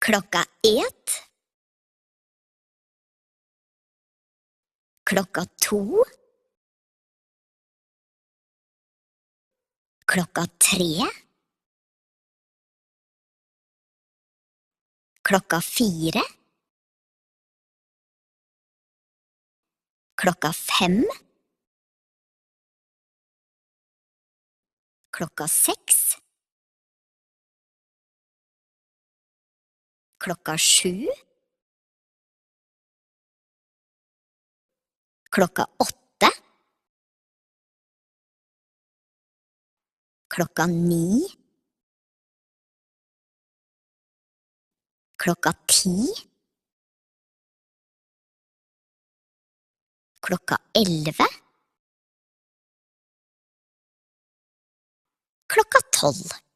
Klokka 1, klokka 2, klokka 3, klokka 4, klokka 5, klokka 6, klokka 7, klokka 8, klokka 9, klokka 10, klokka 11, klokka 12.